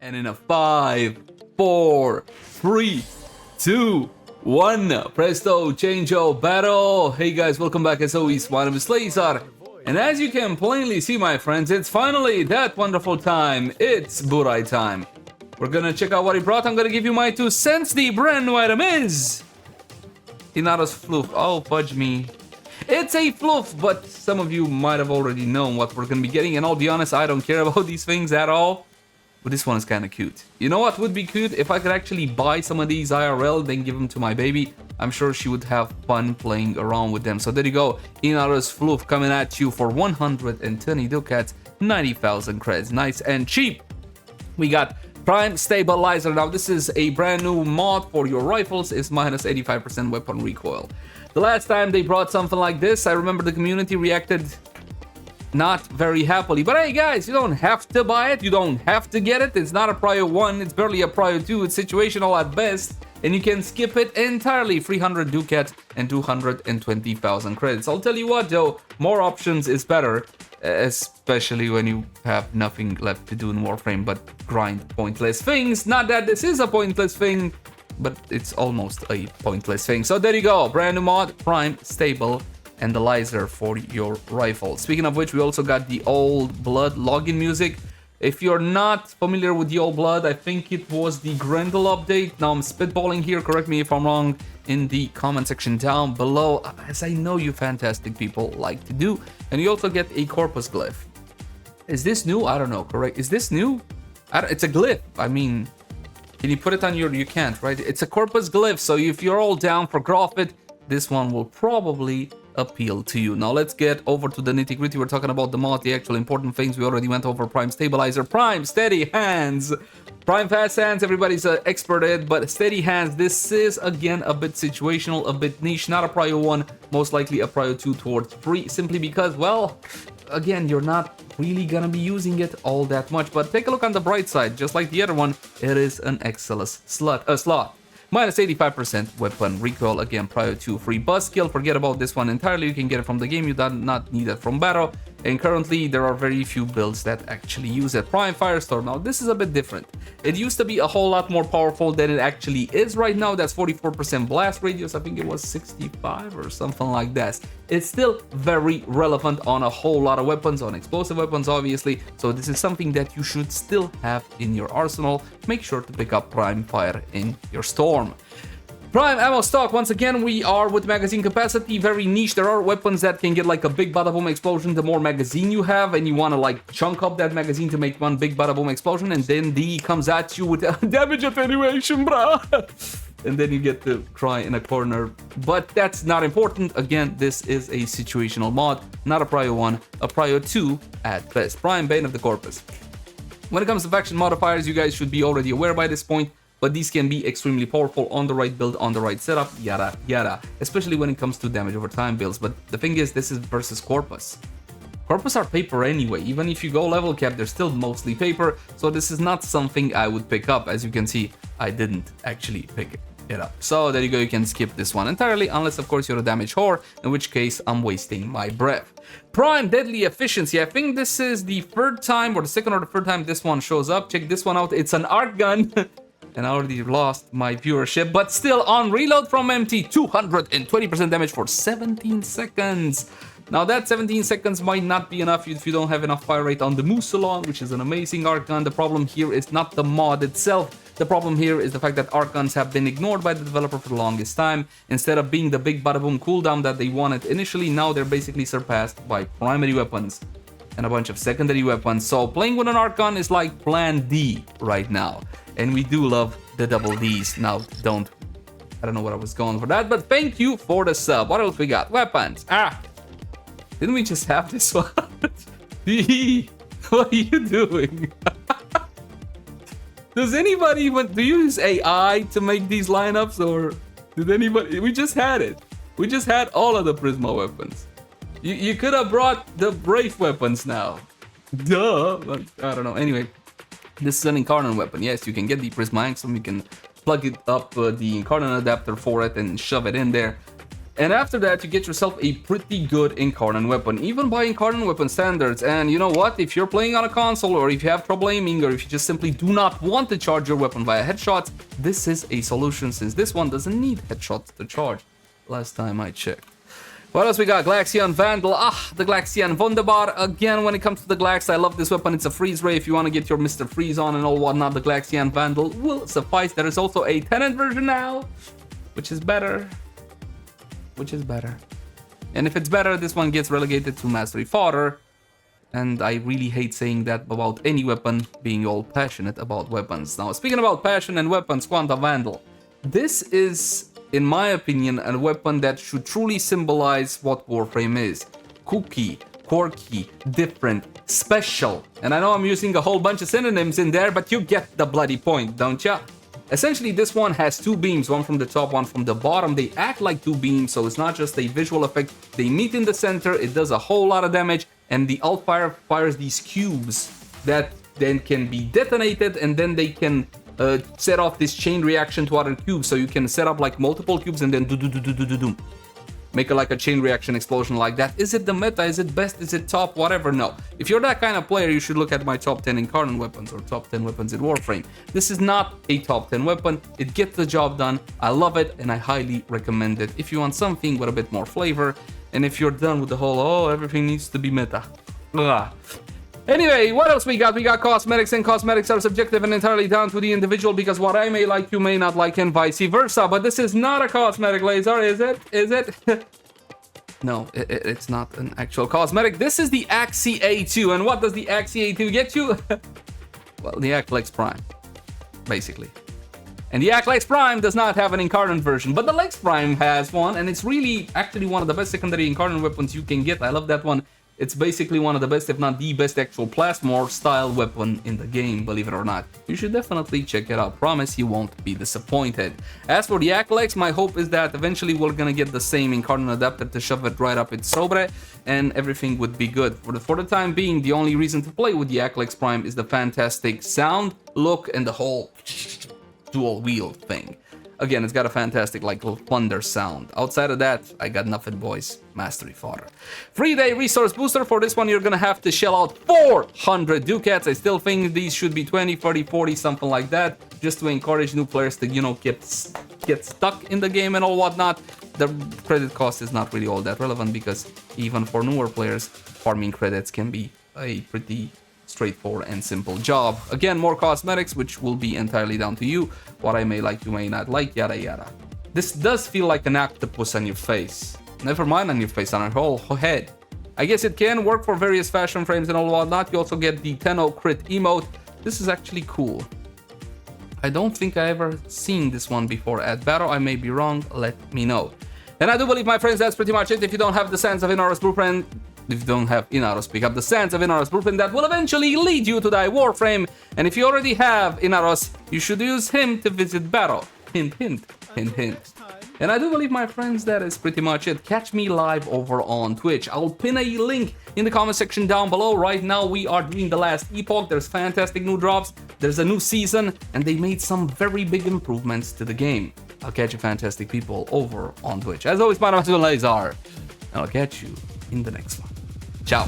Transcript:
And in a 5, 4, 3, 2, 1, presto, changeo, battle. Hey guys, welcome back as always, my name is Lazar. And as you can plainly see, my friends, it's finally that wonderful time. It's Burai time. We're gonna check out what he brought. I'm gonna give you my 2 cents. The brand new item is Inaros Floof. Oh, fudge me. It's a floof, but some of you might have already known what we're gonna be getting. And I'll be honest, I don't care about these things at all. But this one is kind of cute. You know what would be cute? If I could actually buy some of these IRL, then give them to my baby. I'm sure she would have fun playing around with them. So there you go. Inaros Floof coming at you for 120 ducats, 90,000 creds. Nice and cheap. We got Prime Stabilizer. Now this is a brand new mod for your rifles. It's minus 85% weapon recoil. The last time they brought something like this, I remember the community reacted not very happily. But hey guys, you don't have to buy it, you don't have to get it. It's not a Prio 1, it's barely a Prio 2, it's situational at best. And you can skip it entirely. 300 ducat and 220,000 credits. I'll tell you what though, more options is better. Especially when you have nothing left to do in Warframe but grind pointless things. Not that this is a pointless thing, but it's almost a pointless thing. So there you go, brand new mod, Prime Stable, and the Leyzar for your rifle. Speaking of which, we also got the Old Blood login music. If you're not familiar with the Old Blood, I think it was the Grendel update. Now I'm spitballing here, correct me if I'm wrong in the comment section down below, as I know you fantastic people like to do. And you also get a Corpus Glyph. Is this new? I don't know, correct? Is this new? It's a glyph. I mean, can you put it on your... You can't, right? It's a Corpus Glyph, so if you're all down for Grofit, this one will probably appeal to you. Now let's get over to the nitty-gritty. We're talking about the mod, the actual important things. We already went over Prime Stabilizer, Prime Steady Hands, Prime Fast Hands. Everybody's an expert at it, but Steady Hands, this is again a bit situational, a bit niche. Not a Prio 1, most likely a Prio 2 towards 3, simply because, well, again, you're not really gonna be using it all that much. But take a look on the bright side, just like the other one, it is an excellent slot. Minus 85% weapon recoil, again, Prio 2 free buzzkill. Forget about this one entirely, you can get it from the game, you do not need it from Baro. And currently, there are very few builds that actually use it. Prime Firestorm, now this is a bit different. It used to be a whole lot more powerful than it actually is right now. That's 44% blast radius, I think it was 65 or something like that. It's still very relevant on a whole lot of weapons, on explosive weapons obviously. So this is something that you should still have in your arsenal. Make sure to pick up Prime Fire in your storm. Prime ammo stock, once again, we are with magazine capacity, very niche. There are weapons that can get like a big bada boom explosion the more magazine you have, and you want to like chunk up that magazine to make one big bada boom explosion, and then D comes at you with damage attenuation, bruh. And then you get to cry in a corner. But that's not important. Again, this is a situational mod, not a Prio 1, a Prio 2 at best. Prime Bane of the Corpus. When it comes to faction modifiers, you guys should be already aware by this point. But these can be extremely powerful on the right build, on the right setup, yada yada. Especially when it comes to damage over time builds. But the thing is, this is versus Corpus. Corpus are paper anyway. Even if you go level cap, they're still mostly paper. So this is not something I would pick up. As you can see, I didn't actually pick it up. So there you go, you can skip this one entirely. Unless, of course, you're a damage whore. In which case, I'm wasting my breath. Prime Deadly Efficiency. I think this is the 3rd time or the 2nd or the 3rd time this one shows up. Check this one out. It's an arc gun. And I already lost my viewership, but still on reload from empty, 220% damage for 17 seconds. Now that 17 seconds might not be enough if you don't have enough fire rate on the Moussalon, which is an amazing arc gun. The problem here is not the mod itself. The problem here is the fact that arc guns have been ignored by the developer for the longest time. Instead of being the big bada boom cooldown that they wanted initially, now they're basically surpassed by primary weapons and a bunch of secondary weapons. So playing with an arc gun is like plan D right now. And we do love the double Ds. Now, I don't know what I was going for that, but thank you for the sub. What else we got? Weapons. Didn't we just have this one? What are you doing? Does anybody even, do you use AI to make these lineups, or did anybody, we just had it. We just had all of the Prisma weapons. You could have brought the Brave weapons now. Duh, but I don't know. Anyway. This is an incarnon weapon. Yes, you can get the Prisma Angstrum, you can plug it up the incarnon adapter for it and shove it in there. And after that, you get yourself a pretty good incarnon weapon, even by incarnon weapon standards. And you know what? If you're playing on a console, or if you have trouble aiming, or if you just simply do not want to charge your weapon via headshots, this is a solution, since this one doesn't need headshots to charge. Last time I checked. What else we got? Glaxion Vandal. The Glaxion Vandal. Again, when it comes to the Glax, I love this weapon. It's a freeze ray. If you want to get your Mr. Freeze on and all whatnot, the Glaxion Vandal will suffice. There is also a tenant version now, which is better. And if it's better, this one gets relegated to Mastery Fodder. And I really hate saying that about any weapon, being all passionate about weapons. Now, speaking about passion and weapons, Quanta Vandal. This is, in my opinion, a weapon that should truly symbolize what Warframe is. Kooky, quirky, different, special. And I know I'm using a whole bunch of synonyms in there, but you get the bloody point, don't ya? Essentially, this one has two beams, one from the top, one from the bottom. They act like two beams, so it's not just a visual effect. They meet in the center, it does a whole lot of damage, and the alt fire fires these cubes that then can be detonated, and then they can set off this chain reaction to other cubes. So you can set up like multiple cubes and then do. Make it like a chain reaction explosion like that. Is it the meta? Is it best? Is it top? Whatever, no. If you're that kind of player, you should look at my top 10 incarnon weapons or top 10 weapons in Warframe. This is not a top 10 weapon. It gets the job done. I love it and I highly recommend it if you want something with a bit more flavor. And if you're done with the whole, oh, everything needs to be meta. Ugh. Anyway, what else we got? We got cosmetics, and cosmetics are subjective and entirely down to the individual, because what I may like, you may not like, and vice versa. But this is not a cosmetic, Laser, is it? Is it? No, it's not an actual cosmetic. This is the Axi A2, and what does the Axi A2 get you? Well, the Aklex Prime, basically. And the Aklex Prime does not have an incarnon version, but the Lex Prime has one, and it's really actually one of the best secondary incarnon weapons you can get. I love that one. It's basically one of the best, if not the best, actual plasmor style weapon in the game, believe it or not. You should definitely check it out. Promise you won't be disappointed. As for the Aklex, my hope is that eventually we're gonna get the same incarnon adapter to shove it right up its sobre, and everything would be good. For the time being, the only reason to play with the Aklex Prime is the fantastic sound, look, and the whole dual wheel thing. Again, it's got a fantastic, like, thunder sound. Outside of that, I got nothing, boys. Mastery fodder. 3-day resource booster. For this one, you're gonna have to shell out 400 ducats. I still think these should be 20, 30, 40, something like that, just to encourage new players to, you know, get stuck in the game and all whatnot. The credit cost is not really all that relevant, because even for newer players, farming credits can be a pretty straightforward and simple job. Again, more cosmetics, which will be entirely down to you. What I may like, you may not like, yada yada. This does feel like an octopus on your face. Never mind on your face, on your whole head. I guess it can work for various fashion frames and all whatnot. You also get the 10-0 crit emote. This is actually cool. I don't think I ever seen this one before at Baro. I may be wrong, let me know. And I do believe, my friends, that's pretty much it. If you don't have the Sands of Inaros blueprint, if you don't have Inaros, pick up the Sands of Inaros blueprint. That will eventually lead you to die Warframe. And if you already have Inaros, you should use him to visit Baro. Hint, hint, hint, hint. And I do believe, my friends, that is pretty much it. Catch me live over on Twitch. I'll pin a link in the comment section down below. Right now, we are doing the last epoch. There's fantastic new drops. There's a new season, and they made some very big improvements to the game. I'll catch you fantastic people over on Twitch. As always, my name is Lazer, and I'll catch you in the next one. Ciao.